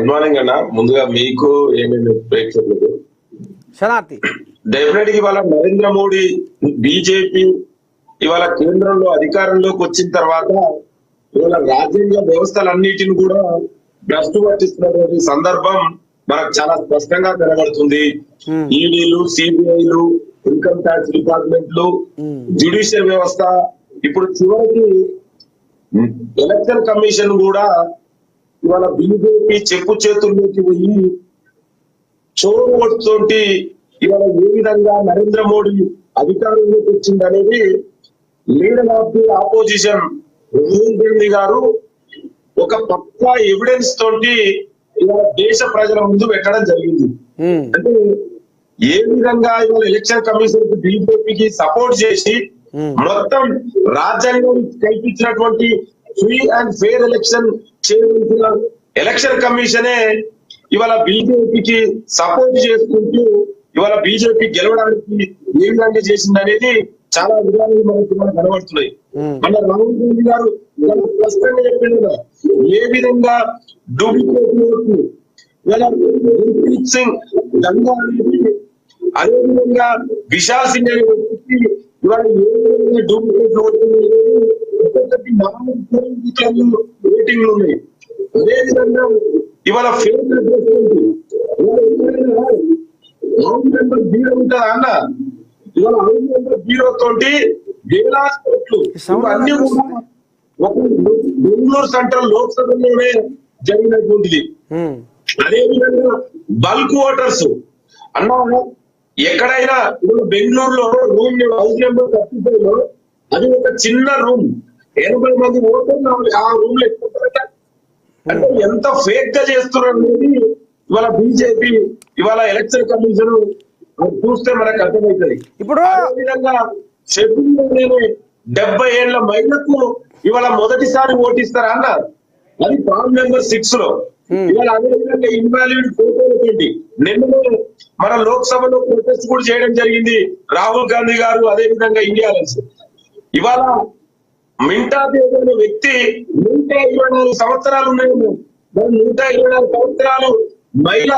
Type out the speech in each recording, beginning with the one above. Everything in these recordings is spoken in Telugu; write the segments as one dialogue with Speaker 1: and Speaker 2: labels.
Speaker 1: గుడ్ మార్నింగ్ అన్న. ముందుగా మీకు ఏమేమి ప్రేక్షకులకు
Speaker 2: శనార్థి
Speaker 1: డెఫినెట్ ఇవాళ నరేంద్ర మోడీ బీజేపీ ఇవాళ కేంద్రంలో అధికారంలోకి వచ్చిన తర్వాత ఇవాళ రాజ్యాంగ వ్యవస్థలన్నిటిని కూడా భ్రష్టు పట్టిస్తున్నటువంటి సందర్భం మనకు చాలా స్పష్టంగా కనబడుతుంది. ఈడీలు, సిబిఐలు, ఇన్కమ్ ట్యాక్స్ డిపార్ట్మెంట్లు, జ్యుడిషియల్ వ్యవస్థ, ఇప్పుడు చివరికి ఎలక్షన్ కమిషన్ కూడా ఇవాళ బీజేపీ చెప్పు చేతుల్లోకి పోయి చోరు ఓటుతోటి ఇవాళ ఏ విధంగా నరేంద్ర మోడీ అధికారంలోకి వచ్చింది అనేది leader of the opposition Rahul Gandhi గారు ఒక పక్కా ఎవిడెన్స్ తోటి ఇవాళ దేశ ప్రజల ముందు పెట్టడం జరిగింది. అంటే ఏ విధంగా ఇవాళ ఎలక్షన్ కమిషన్ కి బీజేపీకి సపోర్ట్ చేసి మొత్తం రాజ్యాంగం కల్పించినటువంటి ఫ్రీ అండ్ ఫెయిర్ ఎలక్షన్ చేయవలసిన ఎలక్షన్ కమిషనే ఇవాళ బీజేపీకి సపోర్ట్ చేసుకుంటూ ఇవాళ బీజేపీ గెలవడానికి ఏ విధంగా చేసింది అనేది చాలా విధానాలు మనకు కనబడుతున్నాయి. మన రాహుల్ గాంధీ గారు స్పష్టంగా చెప్పిన ఏ విధంగా డూప్లికేట్ ఓట్లు ఇవాళ గుర్ప్రీత్ సింగ్ గంగా అనేది, అదే విధంగా విశాల్ సింగ్ అనే వ్యక్తికి ఇవాళ ఏ విధంగా డూప్లికేట్ ఓట్లు ఓటింగ్లు ఉన్నాయి. అదే విధంగా ఇవాళ ఫేక్ హౌస్ మెంబర్ జీరో ఉంటుందా అన్న, ఇవాళ హౌస్ మెంబర్ జీరో తోటి వేలాది కోట్లు అన్ని కూడా ఒక బెంగళూరు సెంట్రల్ లోక్సభలోనే జరిగినటువంటిది. అదే విధంగా బల్క్ ఓటర్స్ అన్న, ఎక్కడైనా ఇప్పుడు బెంగళూరులో రూమ్ హౌస్ నెంబర్ 35 లో అది ఒక చిన్న రూమ్, 80 మంది ఓటర్లు ఆ రూమ్ లో ఎక్కువ. అంటే ఎంత ఫేక్ గా చేస్తున్నారు అనేది ఇవాళ బీజేపీ ఇవాళ ఎలక్షన్ కమిషన్ చూస్తే మనకు అర్థమవుతుంది.
Speaker 2: ఇప్పుడు
Speaker 1: విధంగా షెడ్యూల్ 70 ఏళ్ల మహిళకు ఇవాళ మొదటిసారి ఓటిస్తారా అన్న, అది ఫామ్ నెంబర్ 6 లో. ఇవాళ అదే విధంగా ఇన్వాలిడ్ ఫోటోలతోటి నిన్న మన లోక్సభలో ప్రొటెస్ట్ కూడా చేయడం జరిగింది రాహుల్ గాంధీ గారు, అదే విధంగా ఇండియా అలయన్స్. ఇవాళ మింటా దేవ్ అనే వ్యక్తి 124 సంవత్సరాలు ఉన్నాయి, 124 సంవత్సరాలు మహిళ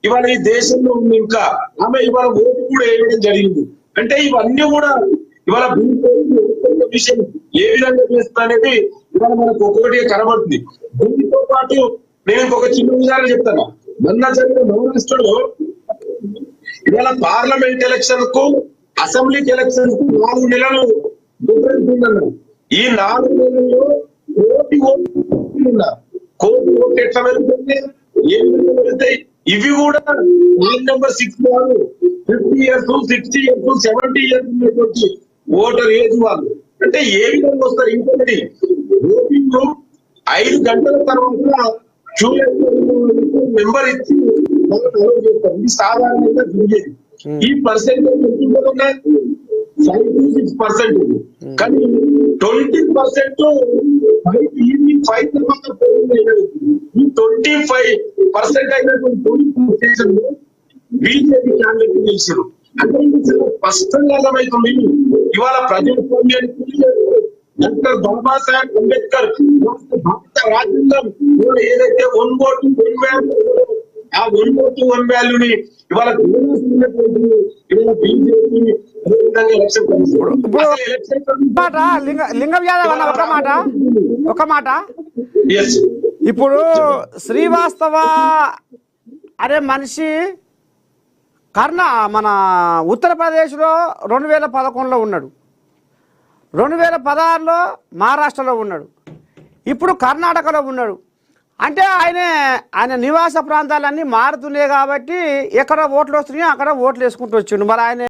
Speaker 1: ఇవాళ ఈ దేశంలో ఉంది. ఇంకా ఆమె ఇవాళ ఓటు కూడా వేయడం జరిగింది. అంటే ఇవన్నీ కూడా ఇవాళ విషయం ఏ విధంగా చేస్తా అనేది ఇవాళ మనకు ఒక్కొక్కటిగా కనబడుతుంది. దీనితో పాటు నేను ఇంకొక చిన్న ఉదాహరణ చెప్తాను. మొన్న జరిగిన మహారాష్ట్రలో ఇవాళ పార్లమెంట్ ఎలక్షన్ కు, అసెంబ్లీకి ఎలక్షన్ కు 4 నెలలు అన్నారు. ఈ 4 నెలల్లో కోటి ఓట్లు ఎట్లా వెళ్తుంది, ఏ విధంగా వెళ్తాయి, ఇవి కూడా ఫామ్ నెంబర్ 6 వాళ్ళు 50 years, 60 years, 70 years ఉన్నటువంటి ఓటర్ ఏజ్ వాళ్ళు. అంటే ఏ విధంగా వస్తారు? ఇంకొకటి, ఓటింగ్ 5 గంటల తర్వాత మెంబర్ ఇచ్చి చేస్తారు. ఇది సాధారణంగా జరిగేది. ఈ పర్సెంటేజ్ ఎంత 5 to 6%, కానీ 20% ఈ 5 తర్వాత ఈ 25% అయినటువంటి బీజేపీ క్యాండిడేట్ గెలిచారు. అంటే ఇది చాలా స్పష్టంగా అర్థమవుతుంది. ఇవాళ ప్రజాస్వామ్యానికి డాక్టర్ బాబాసాహెబ్ అంబేద్కర్ భారత రాజ్యాంగం ఏదైతే 1 vote 1 value, ఆ 1 vote 1 value ని ఇవాళ ఇవాళ బీజేపీ
Speaker 2: లింగం యాదవ్ అన్న ఒక మాట ఇప్పుడు శ్రీవాస్తవ అనే మనిషి మన ఉత్తరప్రదేశ్లో 2011లో ఉన్నాడు, 2016లో మహారాష్ట్రలో ఉన్నాడు, ఇప్పుడు కర్ణాటకలో ఉన్నాడు. అంటే ఆయన నివాస ప్రాంతాలన్నీ మారుతున్నాయి కాబట్టి ఎక్కడ ఓట్లు వస్తున్నాయో అక్కడ ఓట్లు వేసుకుంటూ వచ్చిండు. మరి ఆయన